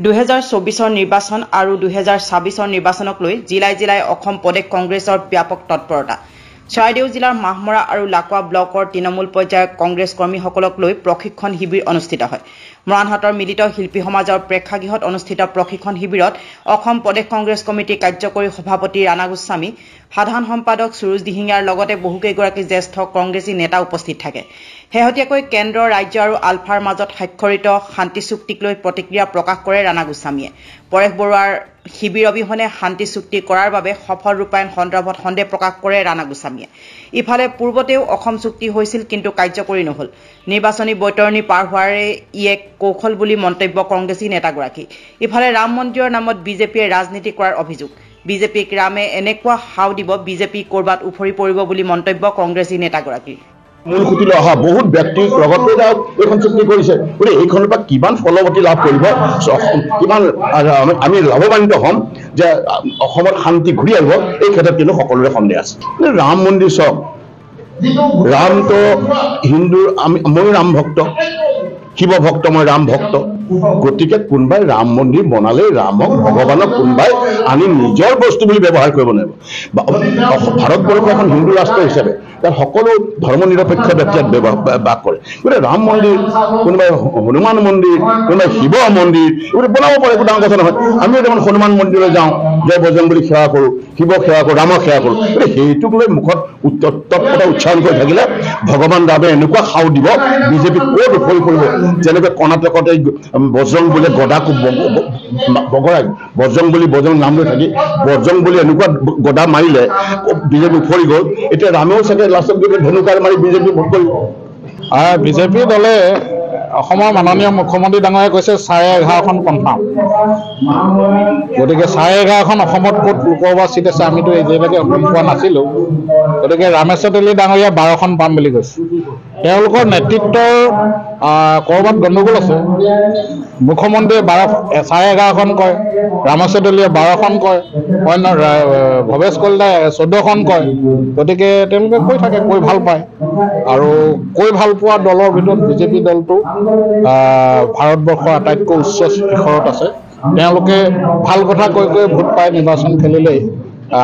2024 নিৰ্বাচন আৰু 2026 নিৰ্বাচনক লৈ জিলাই জিলাই অসম প্ৰদেশ কংগ্ৰেছৰ ব্যাপক তৎপৰতা। চৰাইদেউ জিলাৰ মাহমৰা আৰু লাকুৱা ব্লকৰ তৃণমূল পৰ্যায়ৰ কংগ্ৰেছ কৰ্মীসকলক লৈ প্ৰশিক্ষণ শিবিৰ অনুষ্ঠিত হয়। মৰাণহাটৰ মিলিত শিল্পী সমাজৰ প্ৰেক্ষাগৃহত অনুষ্ঠিত প্ৰশিক্ষণ শিবিৰত অসম প্ৰদেশ কংগ্ৰেছ কমিটিৰ কাৰ্যকৰী সভাপতি ৰাণা গোস্বামী, সাধাৰণ সম্পাদক সুৰুজ দিহিঙীয়াৰ লগতে বহুকেইগৰাকী জ্যেষ্ঠ কংগ্ৰেছী নেতা উপস্থিত থাকে। শেহতীয়াকৈ কেন্দ্ৰ, ৰাজ্য আৰু আলফাৰ মাজত স্বাক্ষৰিত শান্তি চুক্তিক লৈ প্ৰতিক্ৰিয়া প্ৰকাশ কৰে ৰাণা গোস্বামীয়ে। পৰেশ বৰুৱাৰ শিবিৰ অবিহনে শান্তি চুক্তি কৰাৰ বাবে সফল ৰূপায়ণ সন্দৰ্ভত সন্দেহ প্ৰকাশ কৰে ৰাণা গোস্বামীয়ে। ইফালে পূৰ্বতেও অসম চুক্তি হৈছিল, কিন্তু কাৰ্যকৰী নহল। নিৰ্বাচনী বৈতৰণি পাৰ হোৱাৰে ই এক কৌশল বুলি মন্তব্য কংগ্ৰেছী নেতাগৰাকী। ইফালে ৰাম মন্দিৰৰ নামত বিজেপিয়ে ৰাজনীতি কৰাৰ অভিযোগ। বিজেপিক ৰামে এনেকুৱা হাও দিব, বিজেপি কৰবাত উফৰি পৰিব বুলি মন্তব্য কংগ্ৰেছী নেতাগৰাকীৰ। মূল খুঁটিলৈ অহা বহুত ব্যক্তিৰ লগতে এইখন চুক্তি কৰিছে, গতিকে এইখনৰ পৰা কিমান ফলৱতী লাভ কৰিব, কিমান আমি লাভৱান্বিত হ'ম যে অসমত শান্তি ঘূৰি আহিব, এই ক্ষেত্ৰত কিন্তু সকলোৰে সন্দেহ আছে। ৰাম মন্দিৰ চাওক, ৰামটো হিন্দুৰ, মই ৰাম ভক্ত, শিৱ ভক্ত, মই ৰাম ভক্ত। গতিকে কোনোবাই ৰাম মন্দিৰ বনালে ৰামক ভগৱানক কোনোবাই আনি নিজৰ বস্তু বুলি ব্যৱহাৰ কৰিব নোৱাৰিব। ভাৰতবৰ্ষ এখন হিন্দু ৰাষ্ট্ৰ হিচাপে তাত সকলো ধৰ্ম নিৰপেক্ষ ব্যক্তি বাস কৰে। গতিকে ৰাম মন্দিৰ, কোনোবাই হনুমান মন্দিৰ, কোনোবাই শিৱ মন্দিৰ, এইবোৰ বনাব পাৰে, একো ডাঙৰ কথা নহয়। আমিও যেমন হনুমান মন্দিৰলৈ যাওঁ, জয় বজৰং বুলি সেৱা কৰোঁ, শিৱক সেৱা কৰোঁ, ৰামক সেৱা কৰোঁ। গতিকে সেইটোক লৈ মুখত তৎপৰতা উচ্চাৰণ কৰি থাকিলে ভগৱান ৰামে এনেকুৱা সাও দিব, বিজেপি ক'ত উফৰি পৰিব। যেনেকৈ কৰ্ণাটকতে বজৰং বুলি গদাক বগৰাই, বজৰং নাম লৈ থাকি বজৰং বুলি এনেকুৱা গদা মাৰিলে বিজেপি উফৰি গ'ল। এতিয়া ৰামেও চাগে লাষ্টত গৈ ধনুকাৰ মাৰি বিজেপি ভোট কৰিব। বিজেপি দলে অসমৰ মাননীয় মুখ্যমন্ত্ৰী ডাঙৰীয়াই কৈছে 11.5খন কনফাৰ্ম। গতিকে 11.5খন অসমত ক'ত লোকসভা চিট আছে আমিতো এতিয়ালৈকে গম পোৱা নাছিলোঁ। গতিকে ৰামেশ্বৰ তেলী ডাঙৰীয়া 12খন পাম বুলি কৈছে। তেওঁলোকৰ নেতৃত্বৰ ক'ৰবাত গণ্ডগোল আছে। মুখ্যমন্ত্ৰীয়ে 11.5খন কয়, ৰামেশ্বৰ তেলীয়ে 12খন কয়, অন্য ভৱেশ কলিতাই 14খন কয়। গতিকে তেওঁলোকে কৈ থাকে, কৈ ভাল পায়। আৰু কৈ ভাল পোৱা দলৰ ভিতৰত বিজেপি দলটো ভাৰতবৰ্ষৰ আটাইতকৈ উচ্চ শিখৰত আছে। তেওঁলোকে ভাল কথা কৈ কৈ ভোট পায় নিৰ্বাচন খেলিলেই,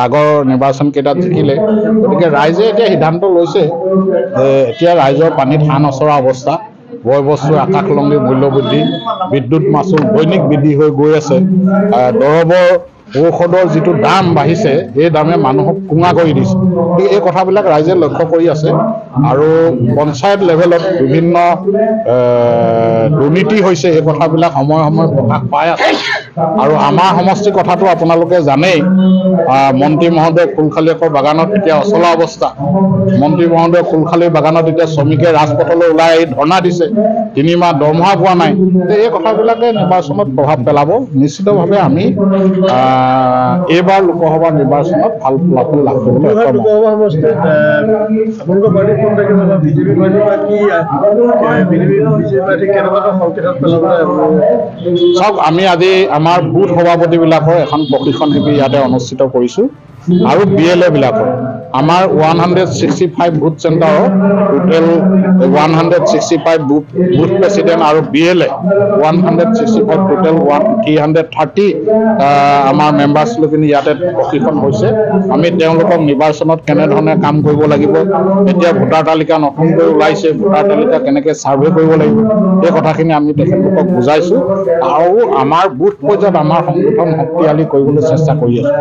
আগৰ নিৰ্বাচন কেইটাত জিকিলে। গতিকে ৰাইজে এতিয়া সিদ্ধান্ত লৈছে যে এতিয়া ৰাইজৰ পানীত হাঁহ নচৰা অৱস্থা, বয় বস্তুৰ আকাশলংঘী মূল্য বৃদ্ধি, বিদ্যুৎ মাচুল দৈনিক বৃদ্ধি হৈ গৈ আছে, দৰৱৰ ঔষধৰ যিটো দাম বাঢ়িছে, এই দামে মানুহক কোঙা কৰি দিছে। এই কথাবিলাক ৰাইজে লক্ষ্য কৰি আছে। আৰু পঞ্চায়ত লেভেলত বিভিন্ন দুৰ্নীতি হৈছে, এই কথাবিলাক সময়ে সময়ে প্ৰকাশ পাই আছে। আৰু আমাৰ সমষ্টিৰ কথাটো আপোনালোকে জানেই, মন্ত্ৰী মহোদয় ফুলখালীয়েকৰ বাগানত এতিয়া অচলা অৱস্থা। মন্ত্ৰী মহোদয় ফুলখালীৰ বাগানত এতিয়া শ্ৰমিকে ৰাজপথলৈ ওলাই আহি ধৰ্ণা দিছে, 3 মাহ দৰমহা পোৱা নাই। এই কথাবিলাকে নিৰ্বাচনত প্ৰভাৱ পেলাব। নিশ্চিতভাৱে আমি এইবাৰ লোকসভা নিৰ্বাচনত ভাল ফলাফল লাভ কৰিবলৈ চাওক, আমি আজি আমাৰ বুথ সভাপতিবিলাকৰ এখন প্ৰশিক্ষণ শিবিৰ ইয়াতে অনুষ্ঠিত কৰিছোঁ। আৰু BLA বিলাকৰ আমাৰ 165 বুথ চেণ্টাৰৰ টোটেল 165 বুথ প্ৰেচিডেণ্ট আৰু BLA 165 টোটেল 330 আমাৰ মেম্বাৰ্ছ লৈ পিনি ইয়াতে প্ৰশিক্ষণ হৈছে। আমি তেওঁলোকক নিৰ্বাচনত কেনেধৰণে কাম কৰিব লাগিব, এতিয়া ভোটাৰ তালিকা নতুনকৈ ওলাইছে, ভোটাৰ তালিকা কেনেকৈ ছাৰ্ভে কৰিব লাগিব, এই কথাখিনি আমি তেখেতলোকক বুজাইছোঁ। আৰু আমাৰ বুথ পৰ্যায়ত আমাৰ সংগঠন শক্তিশালী কৰিবলৈ চেষ্টা কৰি আছোঁ।